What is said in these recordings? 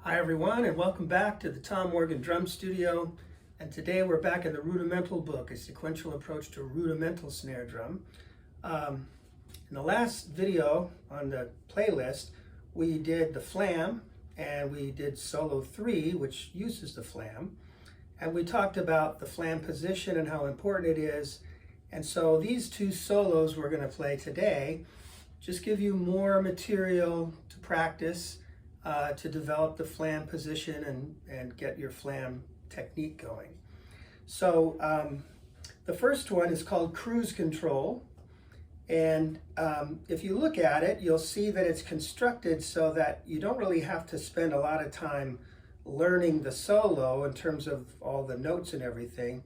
Hi everyone, and welcome back to the Tom Morgan Drum Studio. And today we're back in the Rudimental book, a sequential approach to rudimental snare drum. In the last video on the playlist, we did the flam and we did solo 3, which uses the flam. And we talked about the flam position and how important it is. And so these two solos we're going to play today just give you more material to practice to develop the flam position and get your flam technique going. So the first one is called Cruise Control. And if you look at it, you'll see that it's constructed so that you don't really have to spend a lot of time learning the solo in terms of all the notes and everything,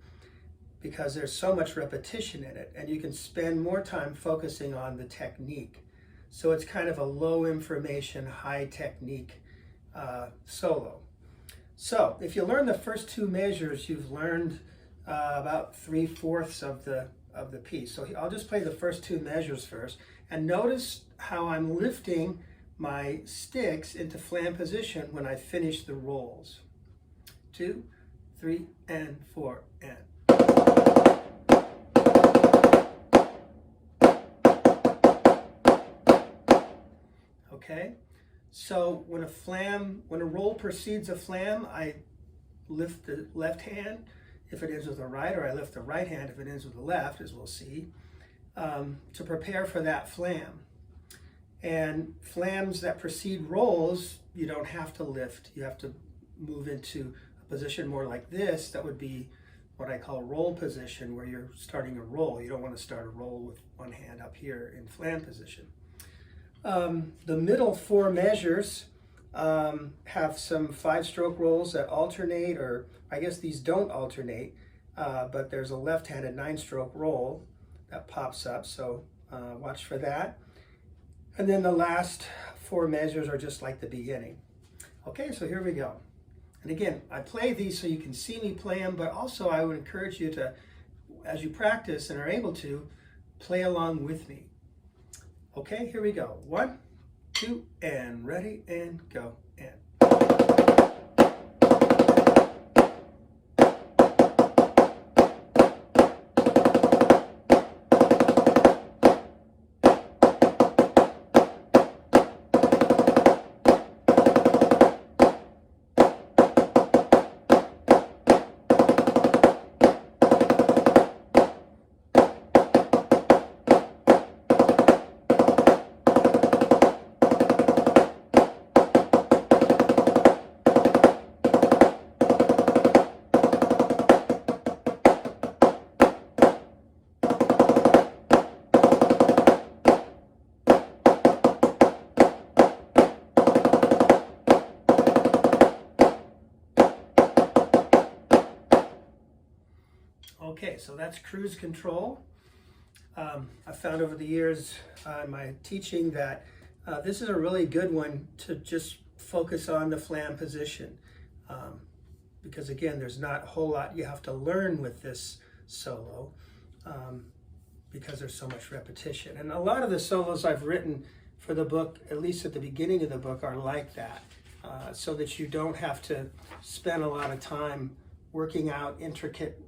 because there's so much repetition in it, and you can spend more time focusing on the technique. So it's kind of a low information, high technique solo. So if you learn the first two measures, you've learned about 3/4 of the piece. So I'll just play the first two measures first, and notice how I'm lifting my sticks into flam position when I finish the rolls. 2, 3, and 4, and. Okay, so when a roll precedes a flam, I lift the left hand if it ends with the right, or I lift the right hand if it ends with the left, as we'll see, to prepare for that flam. And flams that precede rolls, you don't have to lift. You have to move into a position more like this. That would be what I call roll position, where you're starting a roll. You don't want to start a roll with one hand up here in flam position. The middle 4 measures have some 5-stroke rolls that alternate, or I guess these don't alternate, but there's a left-handed 9-stroke roll that pops up, so watch for that. And then the last 4 measures are just like the beginning. Okay, so here we go. And again, I play these so you can see me play them, but also I would encourage you to, as you practice and are able to, play along with me. Okay, here we go. 1, 2, and ready, and go, and. Okay, so that's Cruise Control. I've found over the years in my teaching that this is a really good one to just focus on the flam position. Because again, there's not a whole lot you have to learn with this solo because there's so much repetition. And a lot of the solos I've written for the book, at least at the beginning of the book, are like that. So that you don't have to spend a lot of time working out intricate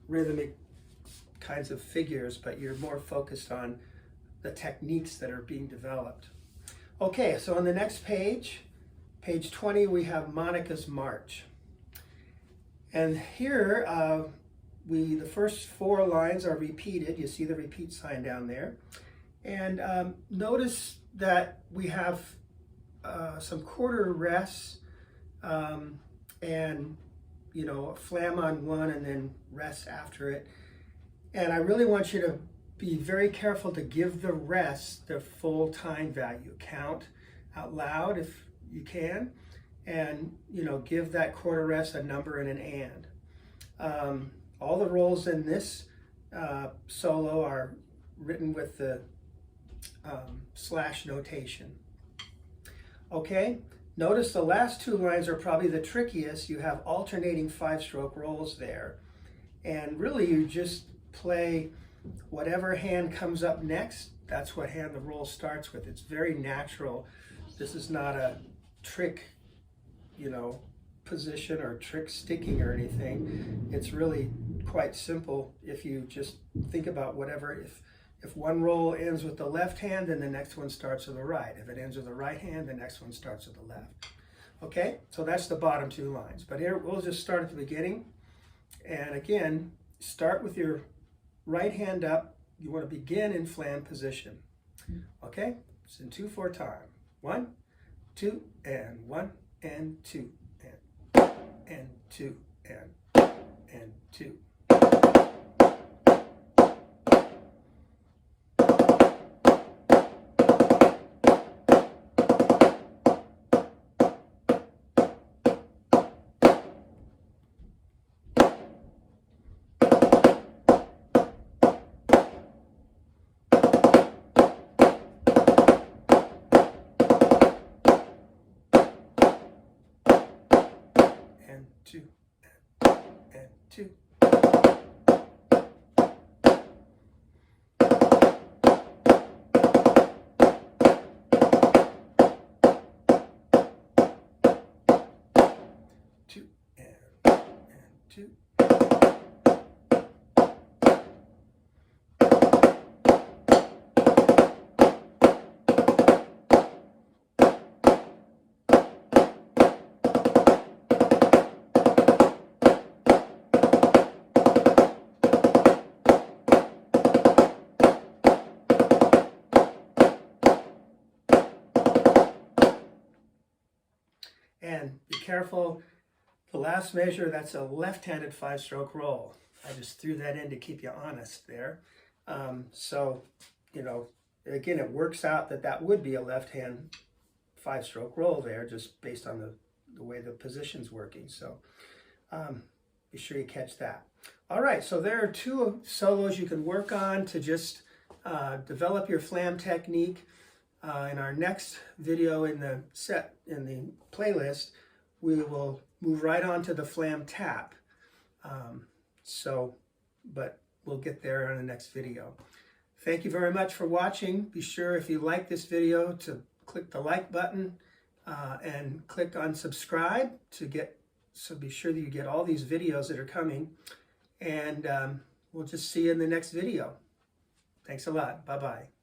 rhythmic kinds of figures, but you're more focused on the techniques that are being developed. Okay, so on the next page, page 20, we have Monica's March. And here, the first 4 lines are repeated. You see the repeat sign down there. And notice that we have some quarter rests and a flam on one and then rest after it. And I really want you to be very careful to give the rest the full time value. Count out loud if you can, and give that quarter rest a number and an and. All the rolls in this solo are written with the slash notation. Okay. Notice the last 2 lines are probably the trickiest. You have alternating 5-stroke rolls there. And really you just play whatever hand comes up next, that's what hand the roll starts with. It's very natural. This is not a trick you know, position or trick sticking or anything. It's really quite simple if you just think about whatever. If one roll ends with the left hand, then the next one starts with the right. If it ends with the right hand, the next one starts with the left. Okay, so that's the bottom two lines. But here we'll just start at the beginning. And again, start with your right hand up. You want to begin in flam position. Okay, it's in 2/4 time. 1, 2, and 1, and 2, and 2, and 2. And 2, and 2. Two and 2. And be careful, the last measure, that's a left-handed 5-stroke roll. I just threw that in to keep you honest there. So, you know, again, it works out that that would be a left-hand 5-stroke roll there, just based on the way the position's working. So be sure you catch that. All right, so there are 2 solos you can work on to just develop your flam technique. In our next video in the playlist, we will move right on to the flam tap. But we'll get there in the next video. Thank you very much for watching. Be sure, if you like this video, to click the like button and click on subscribe so be sure that you get all these videos that are coming. And we'll just see you in the next video. Thanks a lot. Bye-bye.